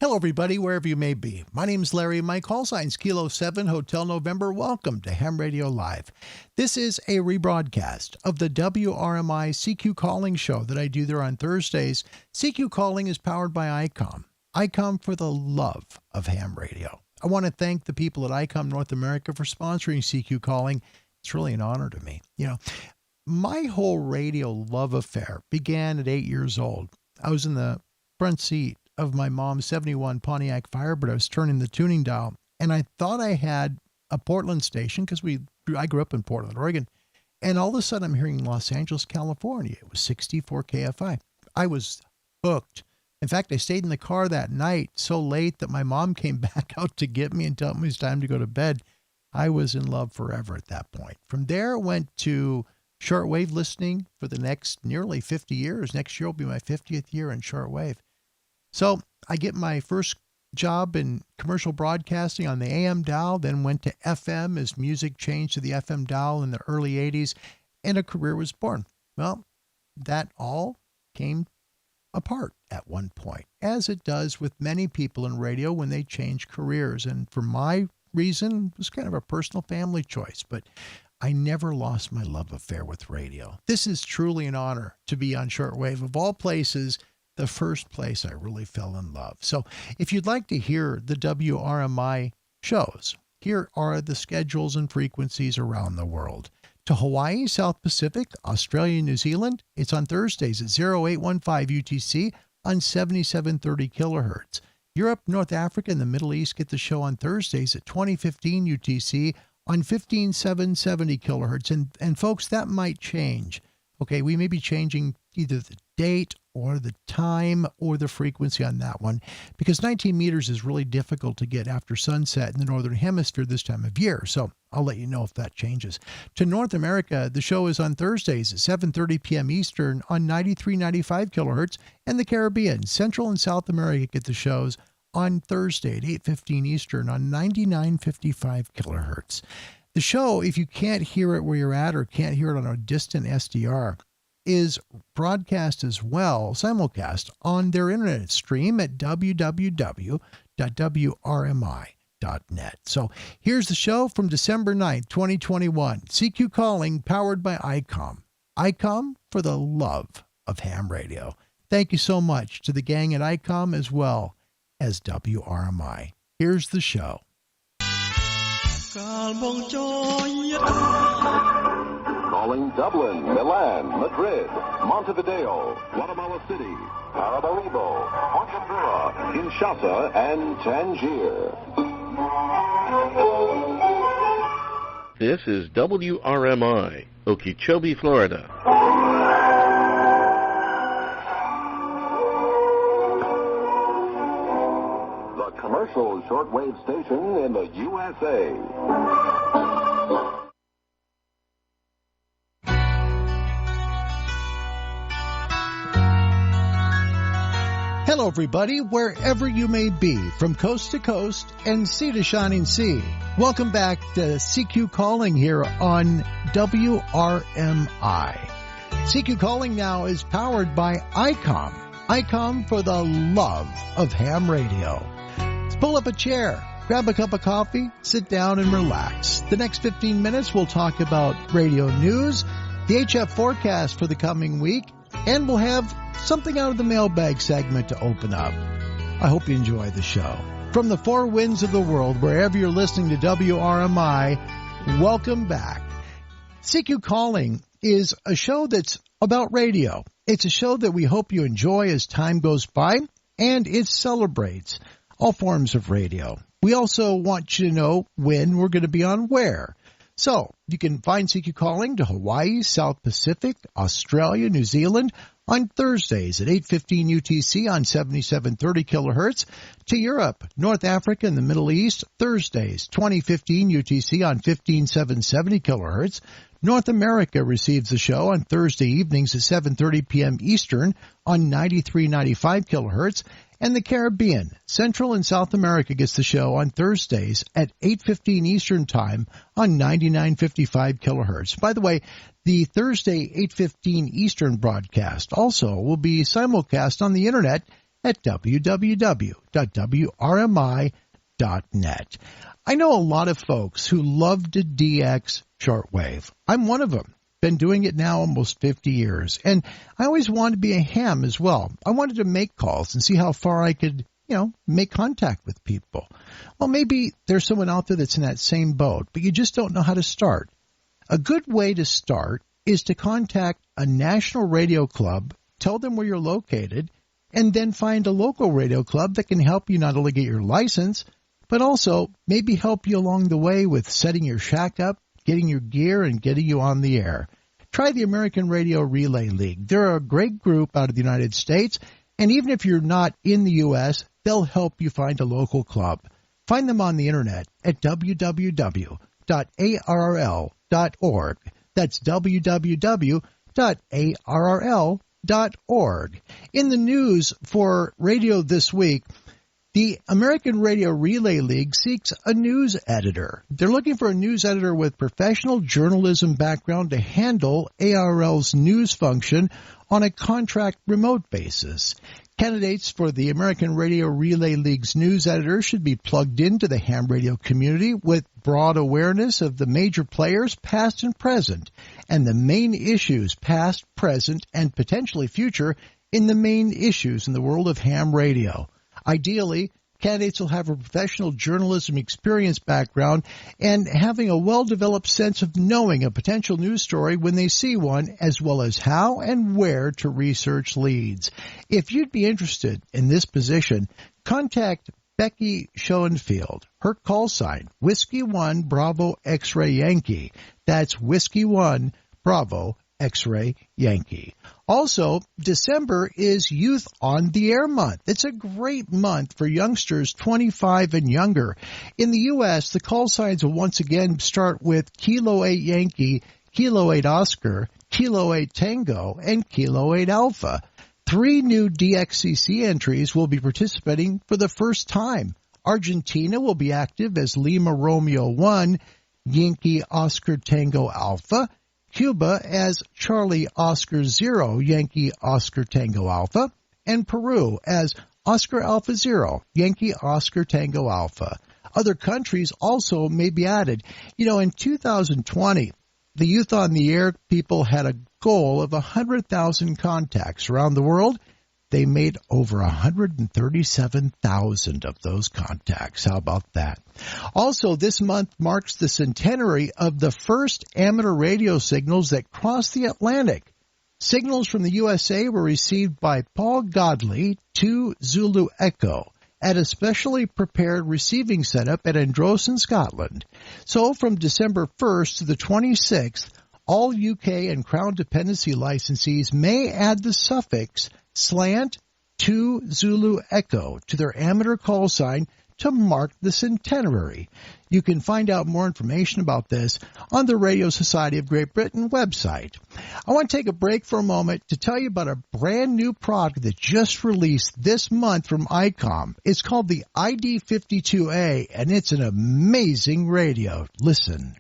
Hello, everybody, wherever you may be. My name is Larry. My call sign's Kilo 7 Hotel November. Welcome to Ham Radio Live. This is a rebroadcast of the WRMI CQ Calling show that I do there on Thursdays. CQ Calling is powered by ICOM. ICOM for the love of ham radio. I want to thank the people at ICOM North America for sponsoring CQ Calling. It's really an honor to me. You know, my whole radio love affair began at 8 years old. I was in the front seat of my mom's 71 Pontiac Firebird. I was turning the tuning dial, and I thought I had a Portland station because I grew up in Portland, Oregon, and all of a sudden I'm hearing Los Angeles, California. It was 64 KFI. I was hooked. In fact, I stayed in the car that night so late that my mom came back out to get me and tell me it was time to go to bed. I was in love forever at that point. From there, I went to shortwave listening for the next nearly 50 years. Next year will be my 50th year in shortwave. So I get my first job in commercial broadcasting on the AM dial, then went to FM as music changed to the FM dial in the early 80s, and a career was born. Well, that all came apart at one point, as it does with many people in radio when they change careers. And for my reason, it was kind of a personal family choice, but I never lost my love affair with radio. This is truly an honor to be on shortwave. Of all places, the first place I really fell in love. So if you'd like to hear the WRMI shows, here are the schedules and frequencies around the world. To Hawaii, South Pacific, Australia, New Zealand, it's on Thursdays at 0815 UTC on 7730 kilohertz. Europe, North Africa, and the Middle East get the show on Thursdays at 2015 UTC on 15770 kilohertz. And folks, that might change. Okay, we may be changing either the date or the time or the frequency on that one, because 19 meters is really difficult to get after sunset in the Northern Hemisphere this time of year. So I'll let you know if that changes. To North America, the show is on Thursdays at 7:30 p.m. Eastern on 9395 kilohertz, and the Caribbean, Central and South America get the shows on Thursday at 8:15 Eastern on 9955 kilohertz. The show, if you can't hear it where you're at or can't hear it on a distant SDR, is broadcast as well, simulcast, on their internet stream at www.wrmi.net. So here's the show from December 9th, 2021. CQ Calling, powered by ICOM. ICOM for the love of ham radio. Thank you so much to the gang at ICOM as well as WRMI. Here's the show. Calling Dublin, Milan, Madrid, Montevideo, Guatemala City, Paramaribo, Bujumbura, Kinshasa, and Tangier. This is WRMI, Okeechobee, Florida. The commercial shortwave station in the USA. Hello, everybody, wherever you may be, from coast to coast and sea to shining sea. Welcome back to CQ Calling here on WRMI. CQ Calling now is powered by ICOM. ICOM for the love of ham radio. Let's pull up a chair, grab a cup of coffee, sit down and relax. The next 15 minutes we'll talk about radio news, the HF forecast for the coming week, and we'll have something out of the mailbag segment to open up. I hope you enjoy the show. From the four winds of the world, wherever you're listening to WRMI, welcome back. CQ Calling is a show that's about radio. It's a show that we hope you enjoy as time goes by, and it celebrates all forms of radio. We also want you to know when we're going to be on where. So you can find CQ Calling to Hawaii, South Pacific, Australia, New Zealand on Thursdays at 8:15 UTC on 7730 kilohertz, to Europe, North Africa, and the Middle East, Thursdays 2015 UTC on 15770 kilohertz. North America receives the show on Thursday evenings at 7:30 p.m. Eastern on 9395 kilohertz, and the Caribbean, Central and South America gets the show on Thursdays at 8:15 Eastern Time on 9955 kilohertz. By the way, the Thursday 8:15 Eastern broadcast also will be simulcast on the internet at www.wrmi.net. I know a lot of folks who love to DX shortwave. I'm one of them. Been doing it now almost 50 years. And I always wanted to be a ham as well. I wanted to make calls and see how far I could, make contact with people. Well, maybe there's someone out there that's in that same boat, but you just don't know how to start. A good way to start is to contact a national radio club, tell them where you're located, and then find a local radio club that can help you not only get your license, but also maybe help you along the way with setting your shack up, getting your gear, and getting you on the air. Try the American Radio Relay League. They're a great group out of the United States, and even if you're not in the U.S., they'll help you find a local club. Find them on the internet at www.arrl.org. That's www.arrl.org. In the news for radio this week, the American Radio Relay League seeks a news editor. They're looking for a news editor with professional journalism background to handle ARL's news function on a contract remote basis. Candidates for the American Radio Relay League's news editor should be plugged into the ham radio community with broad awareness of the major players, past and present, and the main issues, past, present, and potentially future, in the main issues in the world of ham radio. Ideally, candidates will have a professional journalism experience background and having a well-developed sense of knowing a potential news story when they see one, as well as how and where to research leads. If you'd be interested in this position, contact Becky Schoenfield. Her call sign, Whiskey 1 Bravo X-Ray Yankee. That's Whiskey 1 Bravo X-Ray Yankee. Also, December is Youth on the Air Month. It's a great month for youngsters 25 and younger. In the U.S., the call signs will once again start with Kilo 8 Yankee, Kilo 8 Oscar, Kilo 8 Tango, and Kilo 8 Alpha. 3 new DXCC entries will be participating for the first time. Argentina will be active as Lima Romeo 1, Yankee Oscar Tango Alpha, Cuba as Charlie Oscar 0, Yankee Oscar Tango Alpha, and Peru as Oscar Alpha 0, Yankee Oscar Tango Alpha. Other countries also may be added. In 2020, the Youth on the Air people had a goal of 100,000 contacts around the world. They made over 137,000 of those contacts. How about that? Also, this month marks the centenary of the first amateur radio signals that crossed the Atlantic. Signals from the USA were received by Paul Godley, 2 Zulu Echo, at a specially prepared receiving setup at Androsen, Scotland. So from December 1st to the 26th, all UK and Crown dependency licensees may add the suffix slant 2 Zulu Echo to their amateur call sign to mark the centenary. You can find out more information about this on the Radio Society of Great Britain website. I want to take a break for a moment to tell you about a brand new product that just released this month from ICOM. It's called the ID52A, and it's an amazing radio. Listen.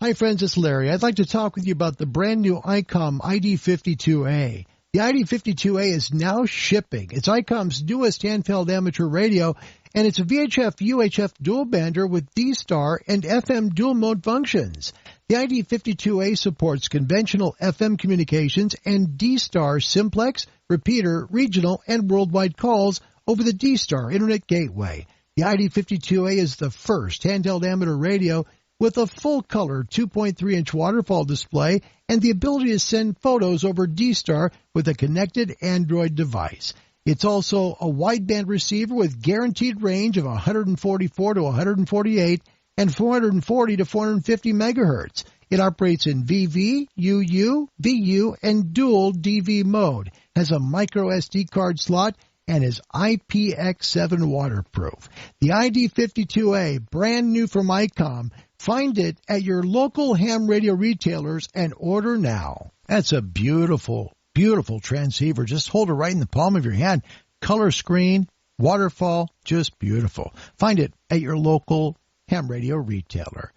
Hi friends, it's Larry. I'd like to talk with you about the brand new ICOM ID52A. The ID52A is now shipping. It's ICOM's newest handheld amateur radio, and it's a VHF-UHF dual bander with D-Star and FM dual mode functions. The ID52A supports conventional FM communications and D-Star simplex, repeater, regional, and worldwide calls over the D-Star Internet Gateway. The ID52A is the first handheld amateur radio with a full-color 2.3-inch waterfall display and the ability to send photos over D-Star with a connected Android device. It's also a wideband receiver with guaranteed range of 144 to 148 and 440 to 450 megahertz. It operates in VV, UU, VU, and dual DV mode, has a micro SD card slot, and is IPX7 waterproof. The ID52A, brand new from ICOM. Find it at your local ham radio retailers and order now. That's a beautiful, beautiful transceiver. Just hold it right in the palm of your hand. Color screen, waterfall, just beautiful. Find it at your local ham radio retailer.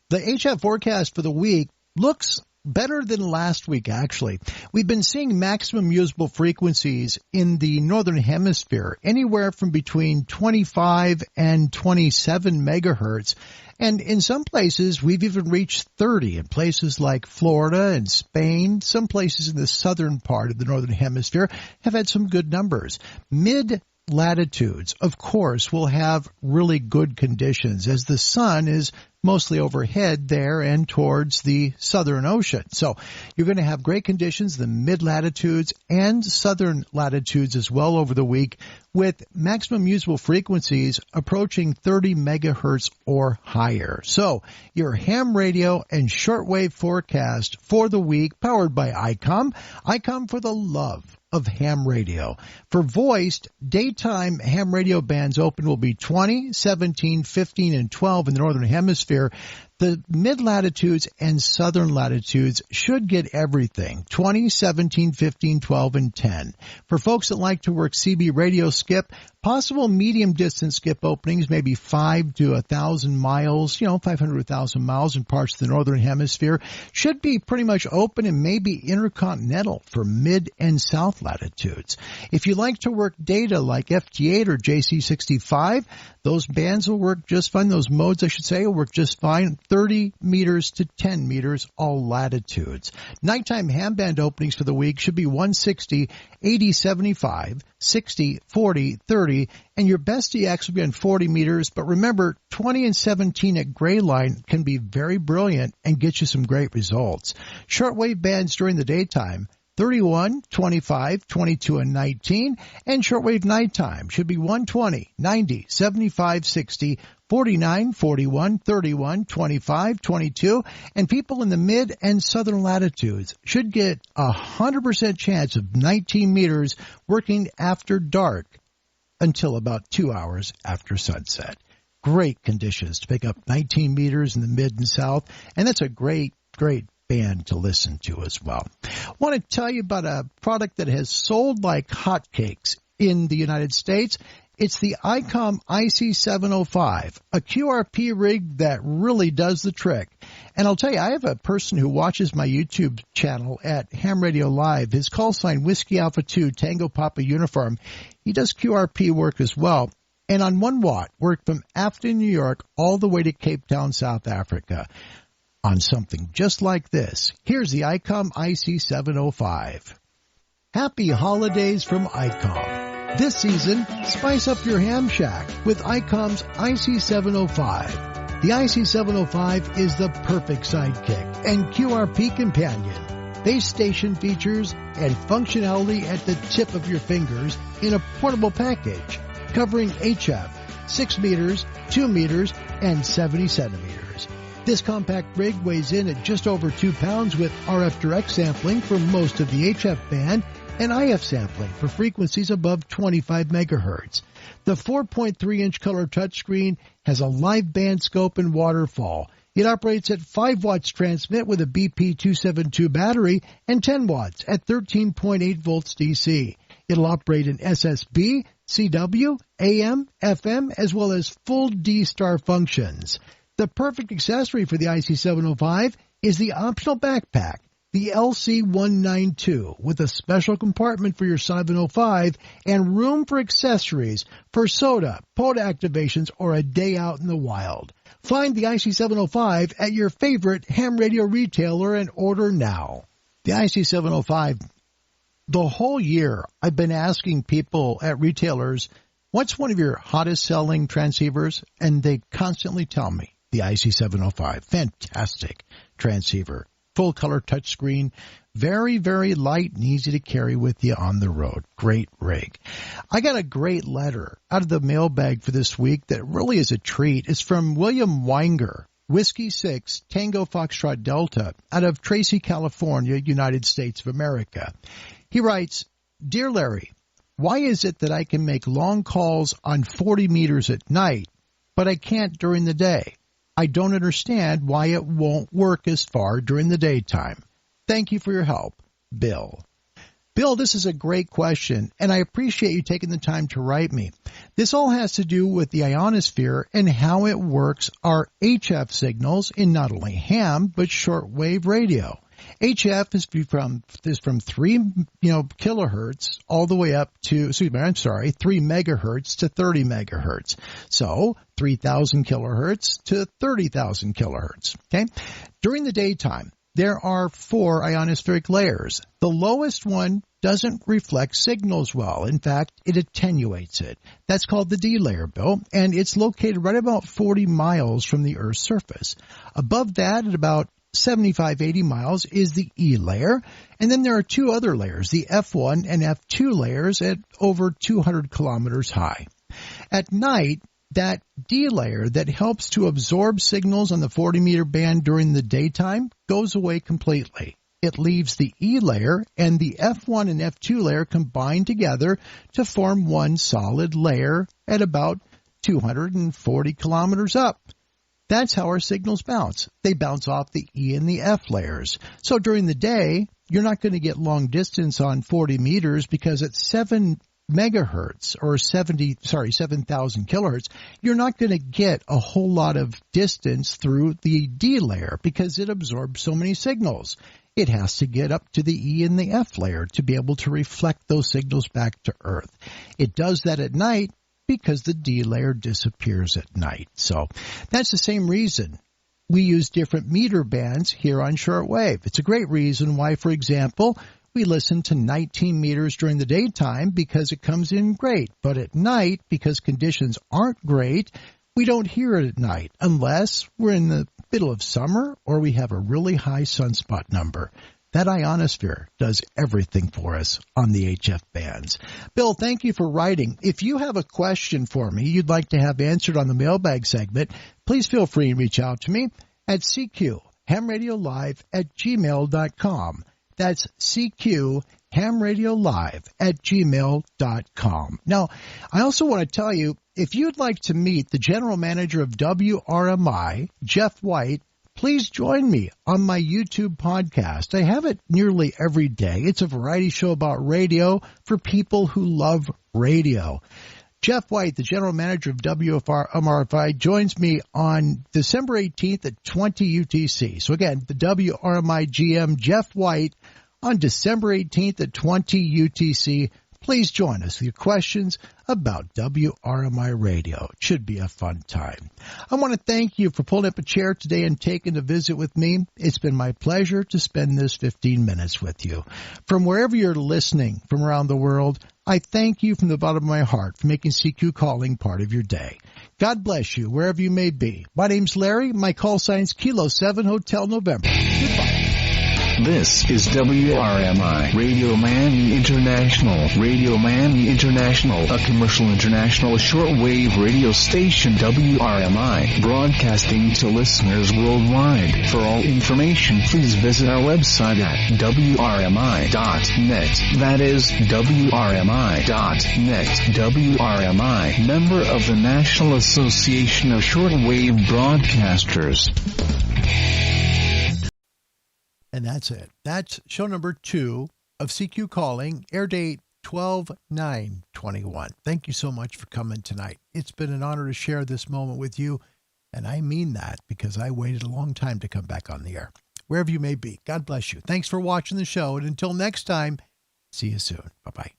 The HF forecast for the week looks better than last week, actually. We've been seeing maximum usable frequencies in the Northern Hemisphere, anywhere from between 25 and 27 megahertz. And in some places, we've even reached 30 in places like Florida and Spain. Some places in the southern part of the Northern Hemisphere have had some good numbers. Mid-latitudes, of course, will have really good conditions as the sun is mostly overhead there and towards the Southern Ocean. So you're going to have great conditions, the mid-latitudes and southern latitudes as well over the week, with maximum usable frequencies approaching 30 megahertz or higher. So your ham radio and shortwave forecast for the week, powered by ICOM. ICOM for the love of ham radio. For voiced, daytime ham radio bands open will be 20, 17, 15, and 12 in the Northern Hemisphere. The mid-latitudes and southern latitudes should get everything, 20, 17, 15, 12, and 10. For folks that like to work CB radio skip, possible medium-distance skip openings, maybe 5 to 1,000 miles, 500 to 1,000 miles in parts of the Northern Hemisphere, should be pretty much open and maybe intercontinental for mid and south latitudes. If you like to work data like FT8 or JC65, those bands will work just fine. Those modes, I should say, will work just fine. 30 meters to 10 meters, all latitudes. Nighttime ham band openings for the week should be 160, 80, 75, 60, 40, 30, and your best DX will be on 40 meters. But remember, 20 and 17 at gray line can be very brilliant and get you some great results. Shortwave bands during the daytime, 31, 25, 22, and 19, and shortwave nighttime should be 120, 90, 75, 60, 49, 41, 31, 25, 22, and people in the mid and southern latitudes should get 100% chance of 19 meters working after dark until about 2 hours after sunset. Great conditions to pick up 19 meters in the mid and south, and that's a great band to listen to as well. I want to tell you about a product that has sold like hotcakes in the United States. It's the ICOM IC705, a QRP rig that really does the trick. And I'll tell you, I have a person who watches my YouTube channel at Ham Radio Live. His call sign, Whiskey Alpha 2, Tango Papa Uniform. He does QRP work as well. And on 1 watt, worked from Afton, New York, all the way to Cape Town, South Africa. On something just like this, here's the ICOM IC705. Happy holidays from ICOM. This season, spice up your ham shack with ICOM's IC705. The IC705 is the perfect sidekick and QRP companion. Base station features and functionality at the tip of your fingers in a portable package, covering HF, 6 meters, 2 meters, and 70 centimeters. This compact rig weighs in at just over 2 pounds with RF direct sampling for most of the HF band and IF sampling for frequencies above 25 megahertz. The 4.3-inch color touchscreen has a live band scope and waterfall. It operates at 5 watts transmit with a BP272 battery and 10 watts at 13.8 volts DC. It'll operate in SSB, CW, AM, FM, as well as full D-Star functions. The perfect accessory for the IC705 is the optional backpack, the LC192, with a special compartment for your 705 and room for accessories for soda, POTA activations, or a day out in the wild. Find the IC705 at your favorite ham radio retailer and order now. The IC705, the whole year I've been asking people at retailers, what's one of your hottest selling transceivers? And they constantly tell me the IC705. Fantastic transceiver. Full color touchscreen. Very, very light and easy to carry with you on the road. Great rig. I got a great letter out of the mailbag for this week that really is a treat. It's from William Weinger, Whiskey 6, Tango Foxtrot Delta, out of Tracy, California, United States of America. He writes, Dear Larry, why is it that I can make long calls on 40 meters at night, but I can't during the day? I don't understand why it won't work as far during the daytime. Thank you for your help, Bill. Bill, this is a great question, and I appreciate you taking the time to write me. This all has to do with the ionosphere and how it works our HF signals in not only ham, but shortwave radio. HF is from 3 kilohertz all the way up to 3 megahertz to 30 megahertz. So 3,000 kilohertz to 30,000 kilohertz. Okay. During the daytime, there are 4 ionospheric layers. The lowest one doesn't reflect signals well. In fact, it attenuates it. That's called the D layer, Bill, and it's located right about 40 miles from the Earth's surface. Above that, at about 75, 80 miles, is the E layer. And then there are 2 other layers, the F1 and F2 layers at over 200 kilometers high. At night, that D layer that helps to absorb signals on the 40-meter band during the daytime goes away completely. It leaves the E layer and the F1 and F2 layer combined together to form one solid layer at about 240 kilometers up. That's how our signals bounce. They bounce off the E and the F layers. So during the day, you're not going to get long distance on 40 meters because at 7 megahertz or 7,000 kilohertz, you're not going to get a whole lot of distance through the D layer because it absorbs so many signals. It has to get up to the E and the F layer to be able to reflect those signals back to Earth. It does that at night because the D layer disappears at night. So that's the same reason we use different meter bands here on shortwave. It's a great reason why, for example, we listen to 19 meters during the daytime because it comes in great. But at night, because conditions aren't great, we don't hear it at night unless we're in the middle of summer or we have a really high sunspot number. That ionosphere does everything for us on the HF bands. Bill, thank you for writing. If you have a question for me you'd like to have answered on the mailbag segment, please feel free to reach out to me at cqhamradiolive@gmail.com. That's cqhamradiolive@gmail.com. Now, I also want to tell you, if you'd like to meet the general manager of WRMI, Jeff White, please join me on my YouTube podcast. I have it nearly every day. It's a variety show about radio for people who love radio. Jeff White, the general manager of WRMI, joins me on December 18th at 20 UTC. So again, the WRMI GM, Jeff White, on December 18th at 20 UTC. Please join us with your questions about WRMI Radio. It should be a fun time. I want to thank you for pulling up a chair today and taking a visit with me. It's been my pleasure to spend this 15 minutes with you. From wherever you're listening from around the world, I thank you from the bottom of my heart for making CQ Calling part of your day. God bless you wherever you may be. My name's Larry. My call sign's Kilo 7 Hotel November. Goodbye. This is WRMI, Radio Miami International. Radio Miami International, a commercial international shortwave radio station. WRMI, broadcasting to listeners worldwide. For all information, please visit our website at WRMI.net. That is WRMI.net. WRMI, member of the National Association of Shortwave Broadcasters. And that's it. That's show number 2 of CQ Calling, air date 12/9/21. Thank you so much for coming tonight. It's been an honor to share this moment with you, and I mean that because I waited a long time to come back on the air. Wherever you may be, God bless you. Thanks for watching the show, and until next time, see you soon. Bye-bye.